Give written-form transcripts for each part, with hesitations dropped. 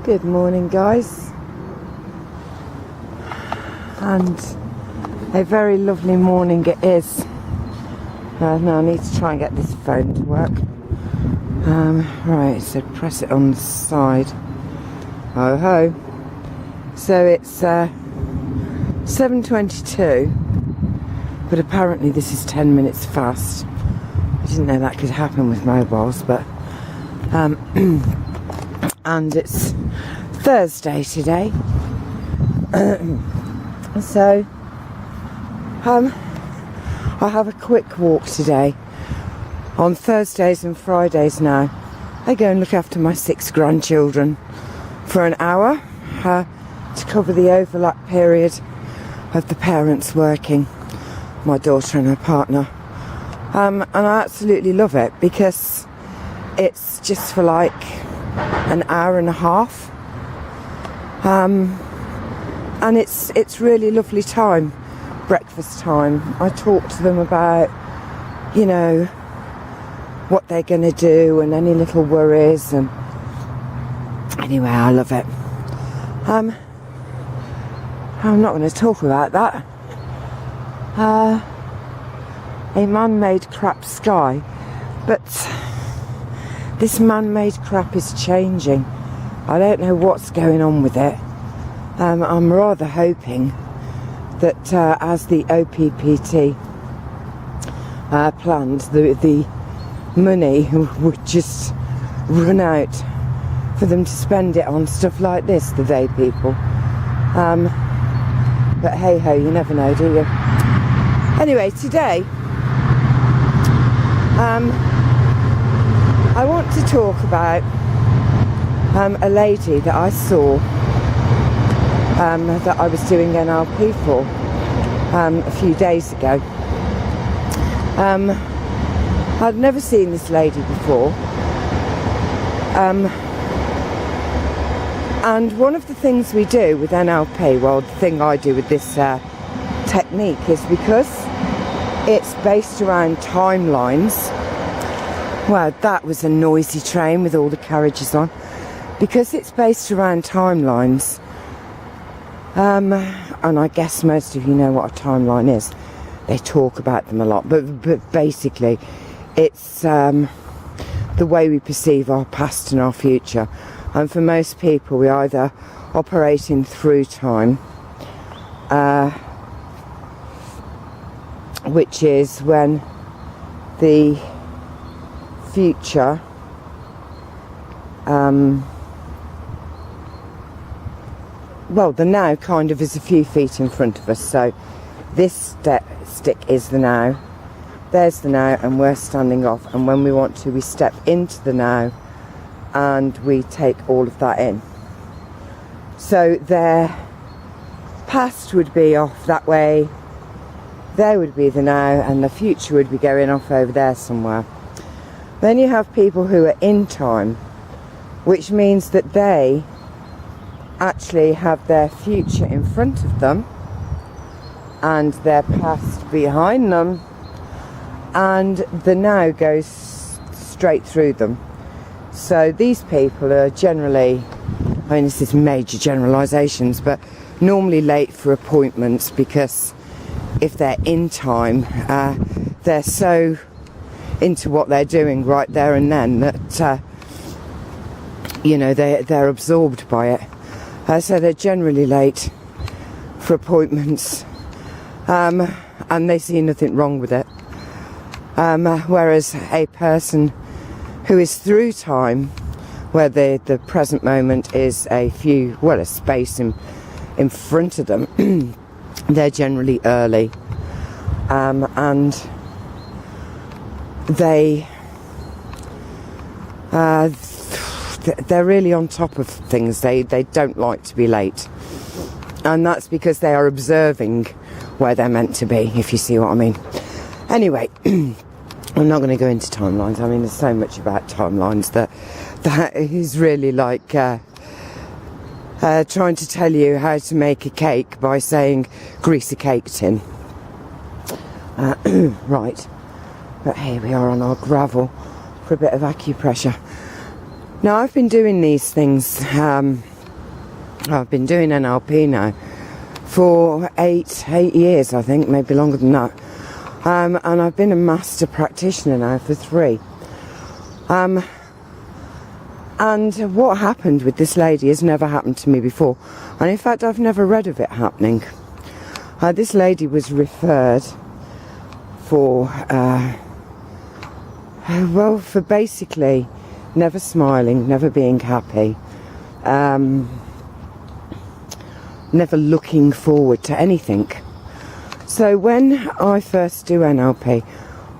Good morning, guys, and a very lovely morning it is. Now I need to try and get this phone to work. Right, so press it on the side. Ho ho. So it's 7:22, but apparently this is 10 minutes fast. I didn't know that could happen with mobiles, but and it's Thursday today. So I have a quick walk today. On Thursdays and Fridays now, I go and look after my 6 grandchildren for an hour to cover the overlap period of the parents working, my daughter and her partner. And I absolutely love it because it's just for like an hour and a half. And it's really lovely time, breakfast time. I talk to them about, you know, what they're going to do and any little worries, and anyway, I love it. I'm not going to talk about that. A man-made crap sky, but this man-made crap is changing. I don't know what's going on with it. I'm rather hoping that as the OPPT planned, the money would just run out for them to spend it on stuff like this, the they people. But hey ho, you never know, do you? Anyway, today I want to talk about a lady that I saw that I was doing NLP for a few days ago. I'd never seen this lady before, and one of the things we do with NLP, well, the thing I do with this technique, is because it's based around timelines. Well, that was a noisy train with all the carriages on. Because it's based around timelines, and I guess most of you know what a timeline is. They talk about them a lot, but basically it's the way we perceive our past and our future. And for most people, we either operate in through time, which is when the future well, the now kind of is a few feet in front of us. So this stick is the now, there's the now, and we're standing off. And when we want to, we step into the now and we take all of that in. So their past would be off that way, there would be the now, and the future would be going off over there somewhere. Then you have people who are in time, which means that they actually have their future in front of them and their past behind them, and the now goes straight through them. So these people are generally, I mean, this is major generalizations, but normally late for appointments, because if they're in time, they're so into what they're doing right there and then that you know, they're absorbed by it. So they're generally late for appointments, and they see nothing wrong with it. Whereas a person who is through time, where the present moment is a space in front of them, they're generally early, and they're really on top of things. They don't like to be late, and that's because they are observing where they're meant to be, if you see what I mean. Anyway, I'm not going to go into timelines. I mean, there's so much about timelines that is really like trying to tell you how to make a cake by saying grease a cake tin. Right, but here we are on our gravel for a bit of acupressure. Now, I've been doing these things I've been doing NLP now for eight years, I think, maybe longer than that. And I've been a master practitioner now for 3. And what happened with this lady has never happened to me before. And in fact, I've never read of it happening. This lady was referred for, for basically never smiling, never being happy, never looking forward to anything. So when I first do NLP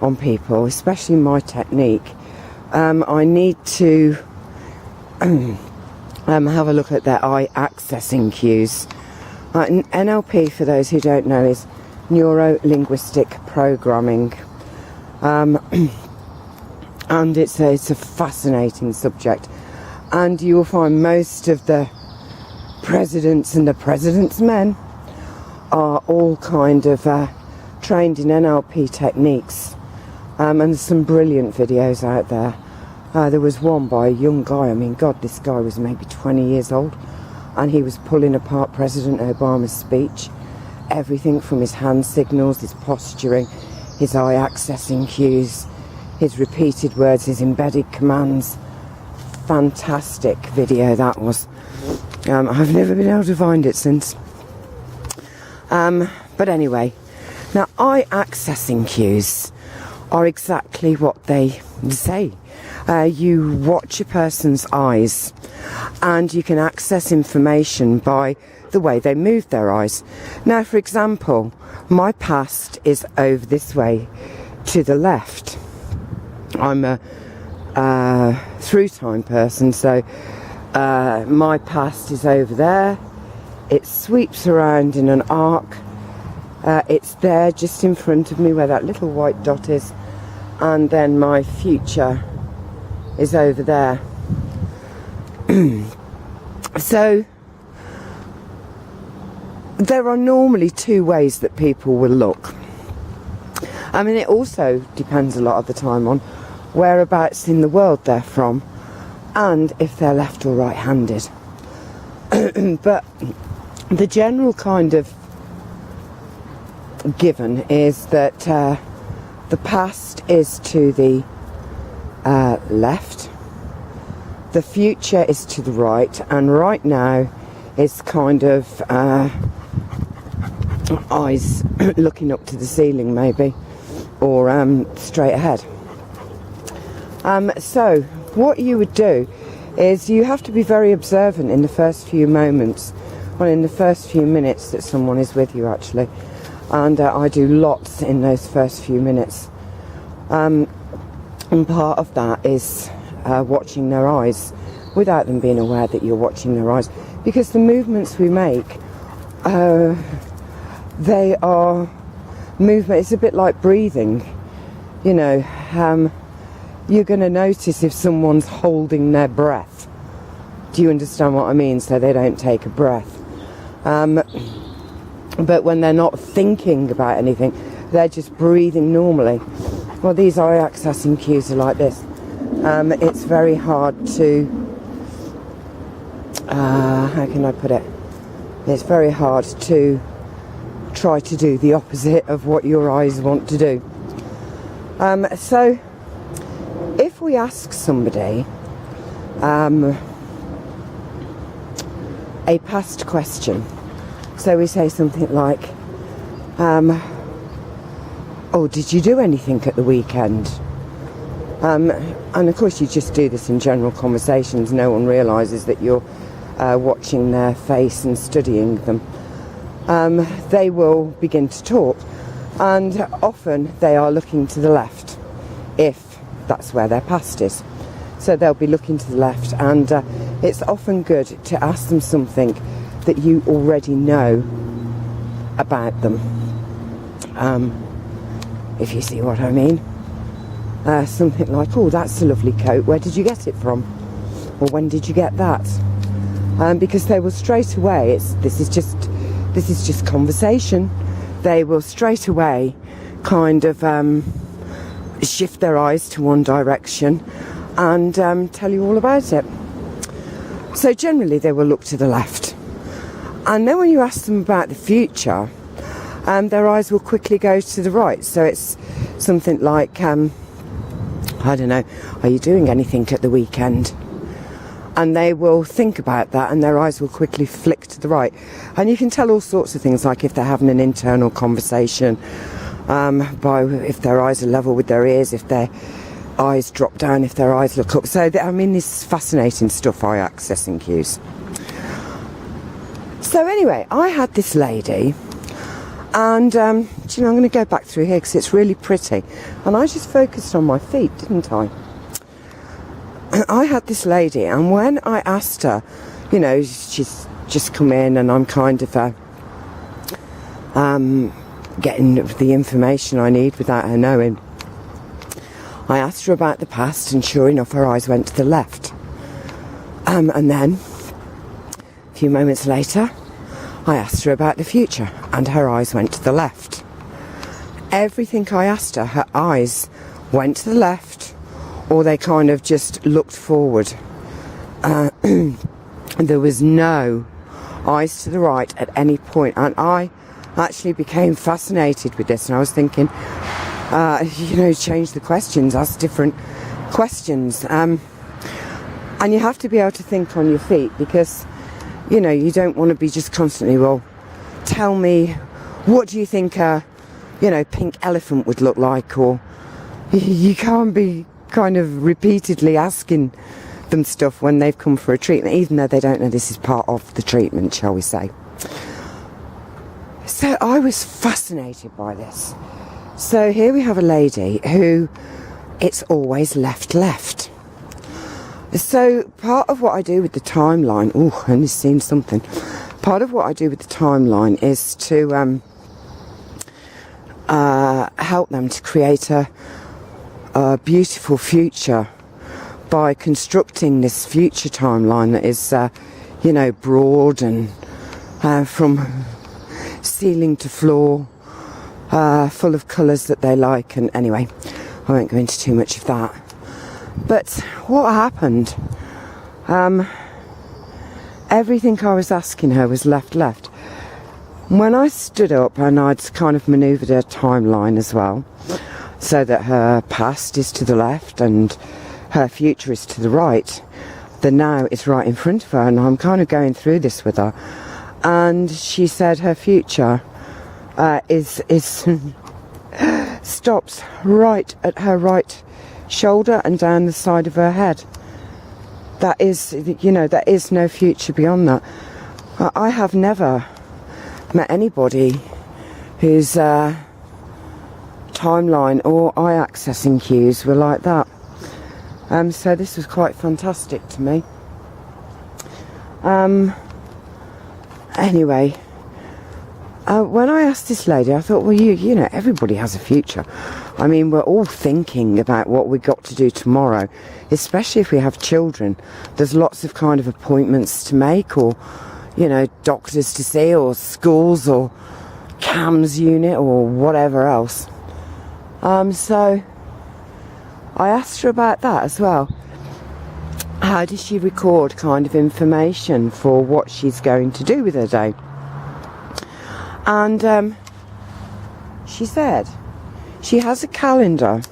on people, especially my technique, I need to have a look at their eye accessing cues. NLP, for those who don't know, is neuro-linguistic programming, and it's a fascinating subject. And you will find most of the presidents and the president's men are all kind of trained in NLP techniques, and there's some brilliant videos out there. There was one by a young guy. I mean, God, this guy was maybe 20 years old, and he was pulling apart President Obama's speech, everything from his hand signals, his posturing, his eye accessing cues, his repeated words, his embedded commands. Fantastic video that was. I've never been able to find it since. But anyway, now eye accessing cues are exactly what they say. You watch a person's eyes and you can access information by the way they move their eyes. Now, for example, my past is over this way to the left. I'm a through time person, so my past is over there. It sweeps around in an arc. It's there just in front of me where that little white dot is, and then my future is over there. So there are normally 2 ways that people will look. I mean, it also depends a lot of the time on whereabouts in the world they're from and if they're left or right-handed. But the general kind of given is that the past is to the left, the future is to the right, and right now is kind of eyes looking up to the ceiling maybe, or straight ahead. So what you would do is you have to be very observant in the first few moments, well, in the first few minutes that someone is with you, actually. And I do lots in those first few minutes. And part of that is watching their eyes without them being aware that you're watching their eyes. Because the movements we make, they are movement. It's a bit like breathing. You know, you're going to notice if someone's holding their breath. Do you understand what I mean? So they don't take a breath. But when they're not thinking about anything, they're just breathing normally. Well, these eye accessing cues are like this. It's very hard to, how can I put it? It's very hard to try to do the opposite of what your eyes want to do. So, if we ask somebody a past question, so we say something like, oh, did you do anything at the weekend? And of course you just do this in general conversations. No one realises that you're watching their face and studying them. They will begin to talk, and often they are looking to the left, if that's where their past is. So they'll be looking to the left, and it's often good to ask them something that you already know about them, if you see what I mean. Something like, oh, that's a lovely coat, where did you get it from? Or when did you get that? Because they will straight away, this is just conversation, they will straight away kind of shift their eyes to one direction and tell you all about it. So generally they will look to the left. And then when you ask them about the future, their eyes will quickly go to the right. So it's something like, I don't know, are you doing anything at the weekend? And they will think about that and their eyes will quickly flick to the right. And you can tell all sorts of things, like if they're having an internal conversation, by if their eyes are level with their ears, if their eyes drop down, if their eyes look up. So, I mean, this is fascinating stuff, eye accessing cues. So anyway, I had this lady, and, you know, I'm going to go back through here because it's really pretty. And I just focused on my feet, didn't I? I had this lady, and when I asked her, you know, she's just come in and I'm kind of getting the information I need without her knowing. I asked her about the past, and sure enough, her eyes went to the left. And then, a few moments later, I asked her about the future, and her eyes went to the left. Everything I asked her, her eyes went to the left, or they kind of just looked forward. And there was no eyes to the right at any point. And I actually became fascinated with this, and I was thinking, you know, change the questions, ask different questions. And you have to be able to think on your feet, because, you know, you don't want to be just constantly, well, tell me, what do you think a, you know, pink elephant would look like? Or you can't be kind of repeatedly asking them stuff when they've come for a treatment, even though they don't know this is part of the treatment, shall we say. So I was fascinated by this. So here we have a lady who, it's always left. So part of what I do with the timeline, oh, I only seen something. Part of what I do with the timeline is to help them to create a beautiful future by constructing this future timeline that is, you know, broad and from ceiling to floor, full of colours that they like. And anyway, I won't go into too much of that. But what happened, everything I was asking her was left. When I stood up, and I'd kind of manoeuvred her timeline as well, so that her past is to the left and her future is to the right, the now is right in front of her, and I'm kind of going through this with her. And she said her future is stops right at her right shoulder and down the side of her head. That is, you know, there is no future beyond that. I have never met anybody whose timeline or eye accessing cues were like that. So this was quite fantastic to me. Anyway, when I asked this lady, I thought, well, you know, everybody has a future. I mean, we're all thinking about what we've got to do tomorrow, especially if we have children. There's lots of kind of appointments to make, or, you know, doctors to see, or schools, or CAMS unit, or whatever else. So I asked her about that as well. How does she record kind of information for what she's going to do with her day? And she said she has a calendar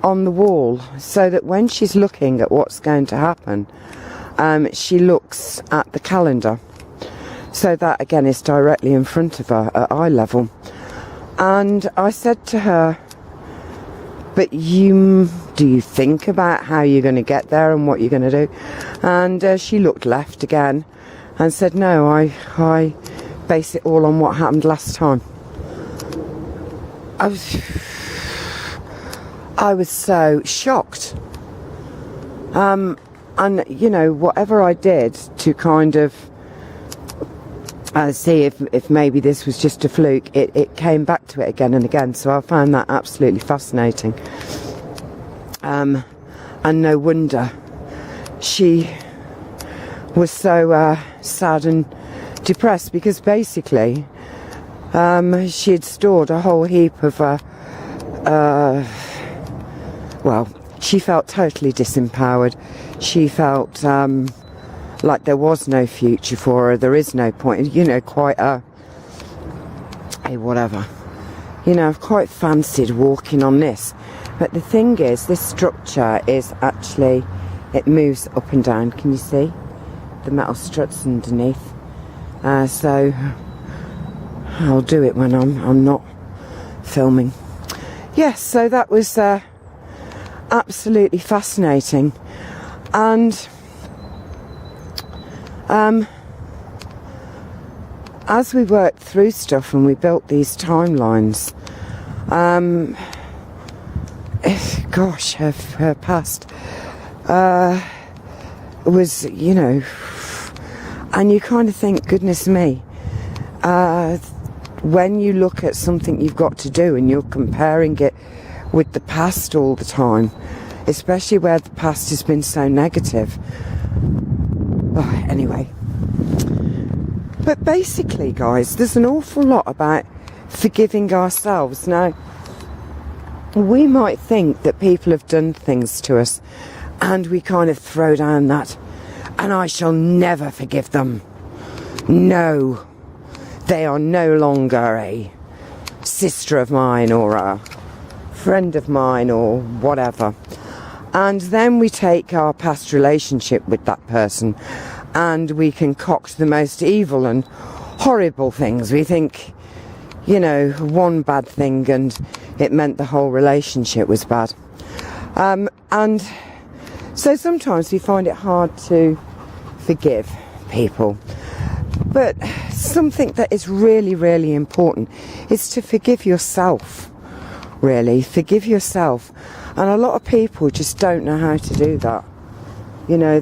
on the wall, so that when she's looking at what's going to happen, she looks at the calendar. So that again is directly in front of her at eye level. And I said to her, but do you think about how you're going to get there and what you're going to do? And she looked left again and said, no, I base it all on what happened last time. I was so shocked. And, you know, whatever I did to kind of see if maybe this was just a fluke, it came back to it again and again. So I found that absolutely fascinating. And no wonder she was so sad and depressed, because basically she had stored a whole heap of well, she felt totally disempowered. She felt like there was no future for her, there is no point, you know, quite a whatever. You know, I've quite fancied walking on this. But the thing is, this structure is actually, it moves up and down. Can you see? The metal struts underneath. So I'll do it when I'm not filming. Yes, so that was absolutely fascinating. And as we worked through stuff and we built these timelines, gosh, her past was, you know, and you kind of think, goodness me, when you look at something you've got to do and you're comparing it with the past all the time, especially where the past has been so negative. Oh, anyway. But basically, guys, there's an awful lot about forgiving ourselves. Now, we might think that people have done things to us and we kind of throw down that, and I shall never forgive them. No, they are no longer a sister of mine or a friend of mine or whatever. And then we take our past relationship with that person and we concoct the most evil and horrible things. We think, you know, one bad thing and it meant the whole relationship was bad. And so sometimes we find it hard to forgive people. But something that is really, really important is to forgive yourself, really. Forgive yourself. And a lot of people just don't know how to do that. You know,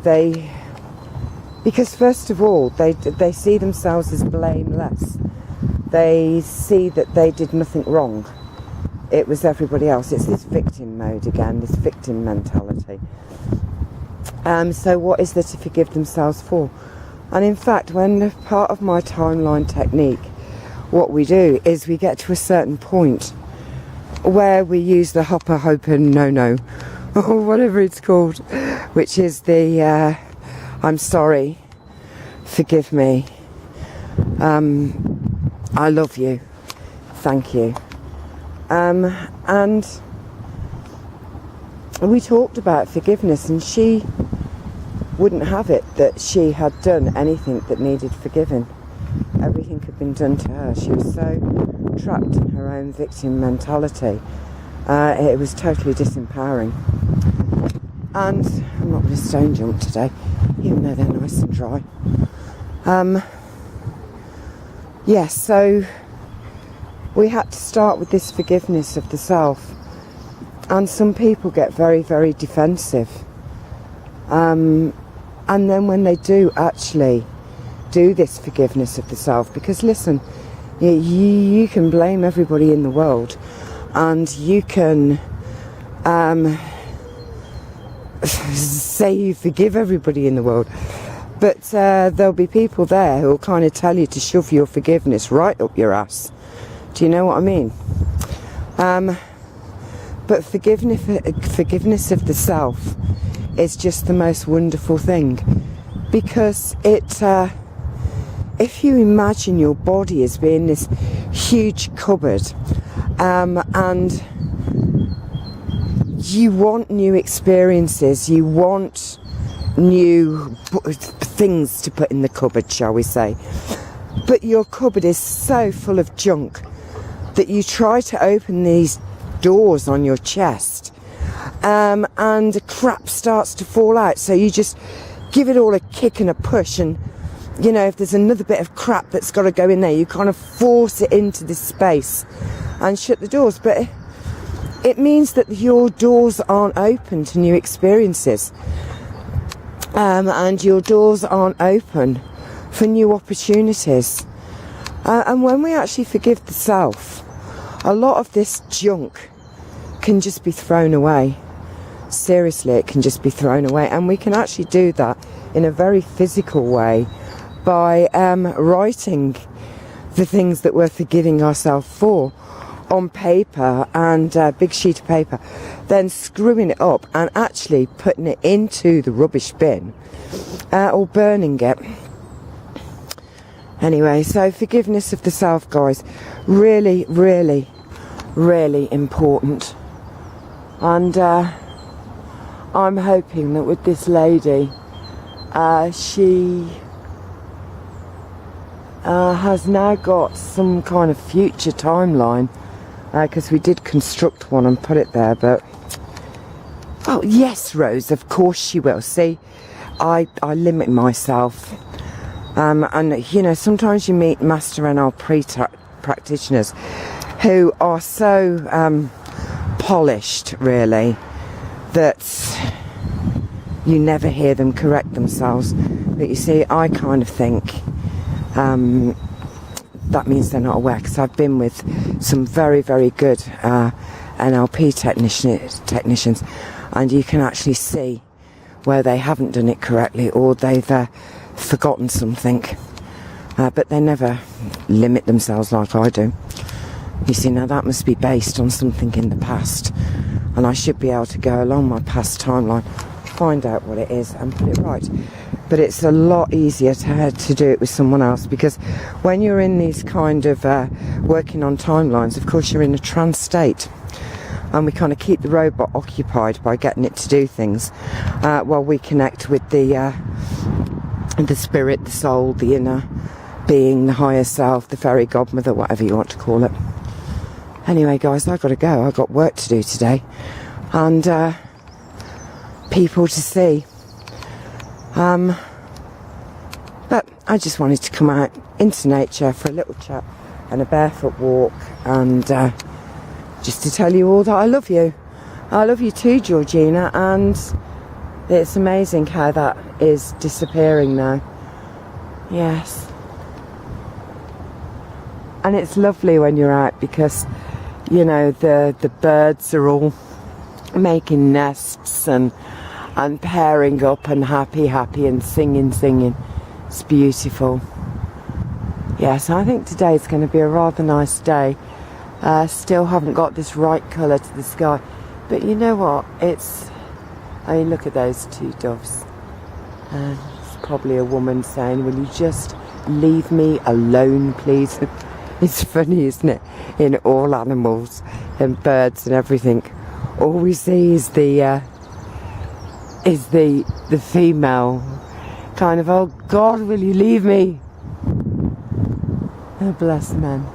because first of all, they see themselves as blameless. They see that they did nothing wrong. It was everybody else. It's this victim mode again, this victim mentality. So what is there to forgive themselves for? And in fact, when part of my timeline technique, what we do is we get to a certain point where we use the hopper, hoper, no, or whatever it's called, which is the I'm sorry, forgive me, I love you, thank you. And we talked about forgiveness, and she wouldn't have it that she had done anything that needed forgiving. Everything had been done to her. She was so trapped in her own victim mentality. It was totally disempowering. And I'm not going to stone jump today, even though they're nice and dry. Yes, so we had to start with this forgiveness of the self. And some people get very, very defensive. And then when they do actually do this forgiveness of the self, because listen, you can blame everybody in the world, and you can say you forgive everybody in the world, but there'll be people there who will kind of tell you to shove your forgiveness right up your ass. Do you know what I mean? But forgiveness of the self is just the most wonderful thing, because if you imagine your body as being this huge cupboard, and you want new experiences, you want new things to put in the cupboard, shall we say, but your cupboard is so full of junk that you try to open these doors on your chest, and crap starts to fall out, so you just give it all a kick and a push, and you know, if there's another bit of crap that's got to go in there, you kind of force it into this space and shut the doors. But it means that your doors aren't open to new experiences, and your doors aren't open for new opportunities. And when we actually forgive the self, a lot of this junk can just be thrown away. Seriously, it can just be thrown away. And we can actually do that in a very physical way by writing the things that we're forgiving ourselves for on paper, and a big sheet of paper, then screwing it up and actually putting it into the rubbish bin, or burning it. Anyway, so forgiveness of the self, guys, really, really, really important. And I'm hoping that with this lady, she has now got some kind of future timeline, because we did construct one and put it there, but oh yes, Rose, of course she will. See, I limit myself. And you know, sometimes you meet master NLP practitioners who are so polished, really, that you never hear them correct themselves. But you see, I kind of think that means they're not aware, because I've been with some very, very good NLP technicians, and you can actually see where they haven't done it correctly, or they've forgotten something, but they never limit themselves like I do. You see, now that must be based on something in the past, and I should be able to go along my past timeline, find out what it is and put it right. But it's a lot easier to do it with someone else, because when you're in these kind of working on timelines, of course you're in a trance state, and we kind of keep the robot occupied by getting it to do things while we connect with the spirit, the soul, the inner being, the higher self, the fairy godmother, whatever you want to call it. Anyway, guys, I've got to go. I've got work to do today, and people to see. But I just wanted to come out into nature for a little chat and a barefoot walk, and just to tell you all that I love you. I love you too, Georgina, and it's amazing how that is disappearing now. Yes. And it's lovely when you're out, because, you know, the birds are all making nests and pairing up and happy and singing. It's beautiful. Yes, I think today's going to be a rather nice day. Still haven't got this right colour to the sky, but you know what, I mean, look at those two doves. It's probably a woman saying, will you just leave me alone, please? It's funny, isn't it? In all animals and birds and everything, all we see is the female kind of, oh God, will you leave me? Oh, bless men.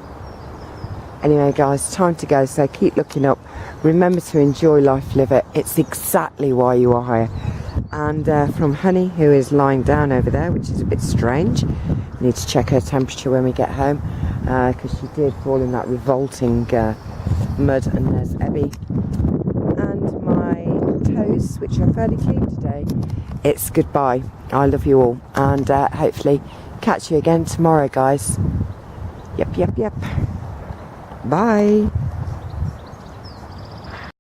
Anyway, guys, time to go, so keep looking up. Remember to enjoy life, live it. It's exactly why you are here. And from Honey, who is lying down over there, which is a bit strange. We need to check her temperature when we get home, because she did fall in that revolting mud. And there's Ebby. And my toes, which are fairly clean today. It's goodbye. I love you all. And hopefully catch you again tomorrow, guys. Yep. Bye.